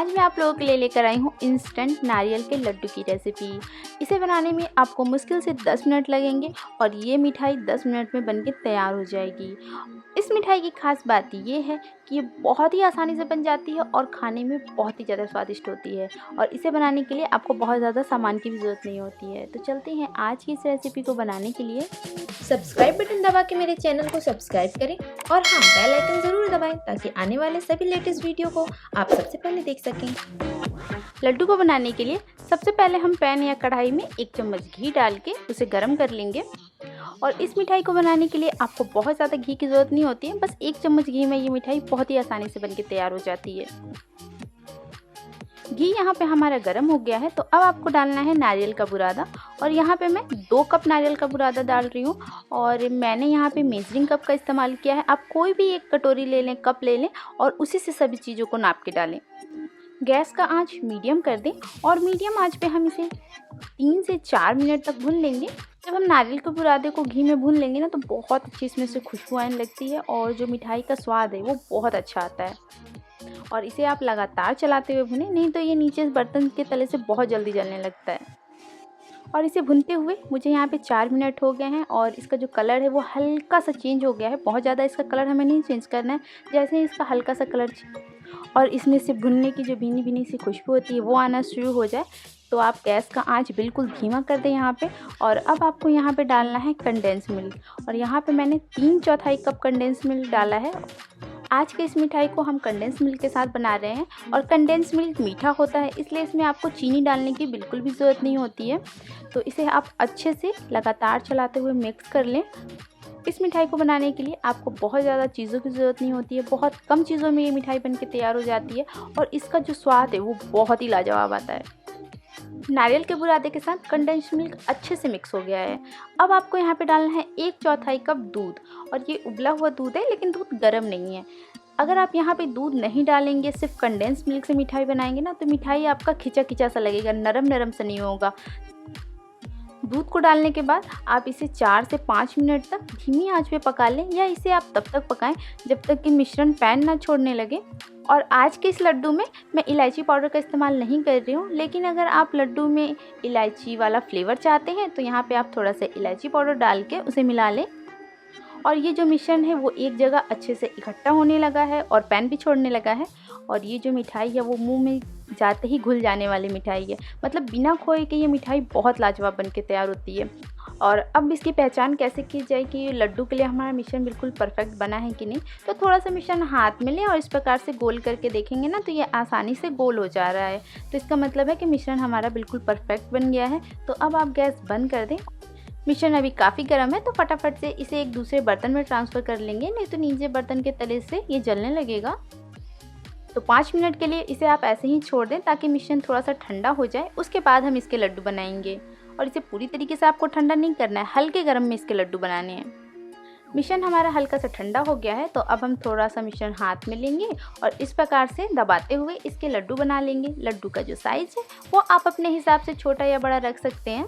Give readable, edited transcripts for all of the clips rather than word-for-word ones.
आज मैं आप लोगों के लिए लेकर आई हूँ इंस्टेंट नारियल के लड्डू की रेसिपी। इसे बनाने में आपको मुश्किल से 10 मिनट लगेंगे और ये मिठाई 10 मिनट में बनके तैयार हो जाएगी। इस मिठाई की खास बात ये है कि ये बहुत ही आसानी से बन जाती है और खाने में बहुत ही ज़्यादा स्वादिष्ट होती है और इसे बनाने के लिए आपको बहुत ज़्यादा सामान की भी ज़रूरत नहीं होती है। तो चलते हैं आज की इस रेसिपी को बनाने के लिए। सब्सक्राइब बटन दबा के मेरे चैनल को सब्सक्राइब करें और हाँ, बेल आइकन ज़रूर दबाएं ताकि आने वाले सभी लेटेस्ट वीडियो को आप सबसे पहले देख सकें। लड्डू को बनाने के लिए सबसे पहले हम पैन या कढ़ाई में 1 चम्मच घी डाल के उसे गर्म कर लेंगे। और इस मिठाई को बनाने के लिए आपको बहुत ज़्यादा घी की ज़रूरत नहीं होती है, बस 1 चम्मच घी में ये मिठाई बहुत ही आसानी से बनके तैयार हो जाती है। घी यहाँ पे हमारा गर्म हो गया है, तो अब आपको डालना है नारियल का बुरादा। और यहाँ पे मैं 2 कप नारियल का बुरादा डाल रही हूँ और मैंने यहाँ पे मेजरिंग कप का इस्तेमाल किया है। आप कोई भी एक कटोरी ले लें, कप ले लें और उसी से सभी चीज़ों को नाप के डालें। गैस का आंच मीडियम कर दें और मीडियम आंच पे हम इसे 3 से 4 मिनट तक भून लेंगे। जब हम नारियल के बुरादे को घी में भून लेंगे ना, तो बहुत अच्छी इसमें से खुशबू आने लगती है और जो मिठाई का स्वाद है वो बहुत अच्छा आता है। और इसे आप लगातार चलाते हुए भुनें, नहीं तो ये नीचे बर्तन के तले से बहुत जल्दी जलने लगता है। और इसे भुनते हुए मुझे यहाँ पे 4 मिनट हो गए हैं और इसका जो कलर है वो हल्का सा चेंज हो गया है। बहुत ज़्यादा इसका कलर हमें नहीं चेंज करना है, जैसे ही इसका हल्का सा कलर और इसमें से भुनने की जो भीनी भीनी सी खुशबू होती है वो आना शुरू हो जाए, तो आप गैस का आंच बिल्कुल धीमा कर दें यहाँ पे। और अब आपको यहाँ पे डालना है कंडेंस मिल्क और यहाँ पे मैंने 3/4 कप कंडेंस मिल्क डाला है। आज के इस मिठाई को हम कंडेंस मिल्क के साथ बना रहे हैं और कंडेंस मिल्क मीठा होता है, इसलिए इसमें आपको चीनी डालने की बिल्कुल भी ज़रूरत नहीं होती है। तो इसे आप अच्छे से लगातार चलाते हुए मिक्स कर लें। इस मिठाई को बनाने के लिए आपको बहुत ज़्यादा चीज़ों की ज़रूरत नहीं होती है, बहुत कम चीज़ों में ये मिठाई बनके तैयार हो जाती है और इसका जो स्वाद है वो बहुत ही लाजवाब आता है। नारियल के बुरादे के साथ कंडेंस मिल्क अच्छे से मिक्स हो गया है। अब आपको यहाँ पे डालना है 1/4 कप दूध और ये उबला हुआ दूध है, लेकिन दूध गर्म नहीं है। अगर आप यहाँ पे दूध नहीं डालेंगे, सिर्फ कंडेंस मिल्क से मिठाई बनाएंगे ना, तो मिठाई आपका खिंचा खिंचा सा लगेगा, नरम नरम सा नहीं होगा। दूध को डालने के बाद आप इसे 4 से 5 मिनट तक धीमी आंच पे पका लें या इसे आप तब तक पकाएं जब तक कि मिश्रण पैन ना छोड़ने लगे। और आज के इस लड्डू में मैं इलायची पाउडर का इस्तेमाल नहीं कर रही हूँ, लेकिन अगर आप लड्डू में इलायची वाला फ्लेवर चाहते हैं तो यहाँ पे आप थोड़ा सा इलायची पाउडर डाल के उसे मिला लें। और ये जो मिश्रण है वो एक जगह अच्छे से इकट्ठा होने लगा है और पैन भी छोड़ने लगा है। और ये जो मिठाई है वो मुंह में जाते ही घुल जाने वाली मिठाई है, मतलब बिना खोए के ये मिठाई बहुत लाजवाब बनके तैयार होती है। और अब इसकी पहचान कैसे की जाए कि लड्डू के लिए हमारा मिश्रण बिल्कुल परफेक्ट बना है कि नहीं, तो थोड़ा सा मिश्रण हाथ में लें और इस प्रकार से गोल करके देखेंगे ना, तो ये आसानी से गोल हो जा रहा है, तो इसका मतलब है कि मिश्रण हमारा बिल्कुल परफेक्ट बन गया है। तो अब आप गैस बंद कर दें। मिश्रण अभी काफ़ी गर्म है, तो फटाफट से इसे एक दूसरे बर्तन में ट्रांसफ़र कर लेंगे, नहीं तो नीचे बर्तन के तले से ये जलने लगेगा। तो 5 मिनट के लिए इसे आप ऐसे ही छोड़ दें ताकि मिश्रण थोड़ा सा ठंडा हो जाए, उसके बाद हम इसके लड्डू बनाएंगे। और इसे पूरी तरीके से आपको ठंडा नहीं करना है, हल्के गर्म में इसके लड्डू बनाने हैं। मिश्रण हमारा हल्का सा ठंडा हो गया है, तो अब हम थोड़ा सा मिश्रण हाथ में लेंगे और इस प्रकार से दबाते हुए इसके लड्डू बना लेंगे। लड्डू का जो साइज़ है वो आप अपने हिसाब से छोटा या बड़ा रख सकते हैं।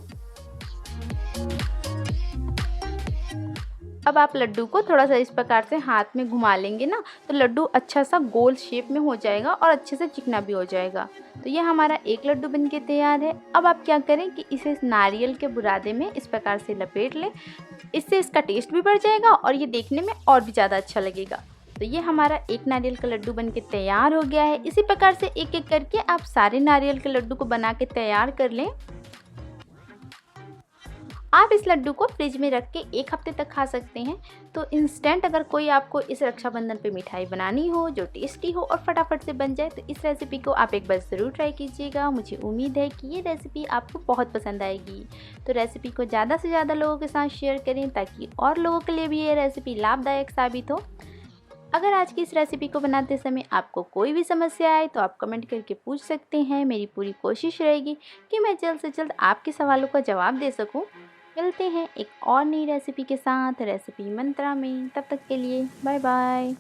अब आप लड्डू को थोड़ा सा इस प्रकार से हाथ में घुमा लेंगे ना, तो लड्डू अच्छा सा गोल शेप में हो जाएगा और अच्छे से चिकना भी हो जाएगा। तो ये हमारा एक लड्डू बनके तैयार है। अब आप क्या करें कि इसे नारियल के बुरादे में इस प्रकार से लपेट लें, इससे इसका टेस्ट भी बढ़ जाएगा और ये देखने में और भी ज़्यादा अच्छा लगेगा। तो ये हमारा एक नारियल का लड्डू बनके तैयार हो गया है। इसी प्रकार से एक एक करके आप सारे नारियल के लड्डू को बना के तैयार कर लें। आप इस लड्डू को फ्रिज में रख के 1 हफ्ते तक खा सकते हैं। तो इंस्टेंट अगर कोई आपको इस रक्षाबंधन पे मिठाई बनानी हो जो टेस्टी हो और फटाफट से बन जाए, तो इस रेसिपी को आप एक बार ज़रूर ट्राई कीजिएगा। मुझे उम्मीद है कि ये रेसिपी आपको बहुत पसंद आएगी। तो रेसिपी को ज़्यादा से ज़्यादा लोगों के साथ शेयर करें ताकि और लोगों के लिए भी ये रेसिपी लाभदायक साबित हो। अगर आज की इस रेसिपी को बनाते समय आपको कोई भी समस्या आए तो आप कमेंट करके पूछ सकते हैं। मेरी पूरी कोशिश रहेगी कि मैं जल्द से जल्द आपके सवालों का जवाब दे सकूं। मिलते हैं एक और नई रेसिपी के साथ रेसिपी मंत्रा में। तब तक के लिए बाय बाय।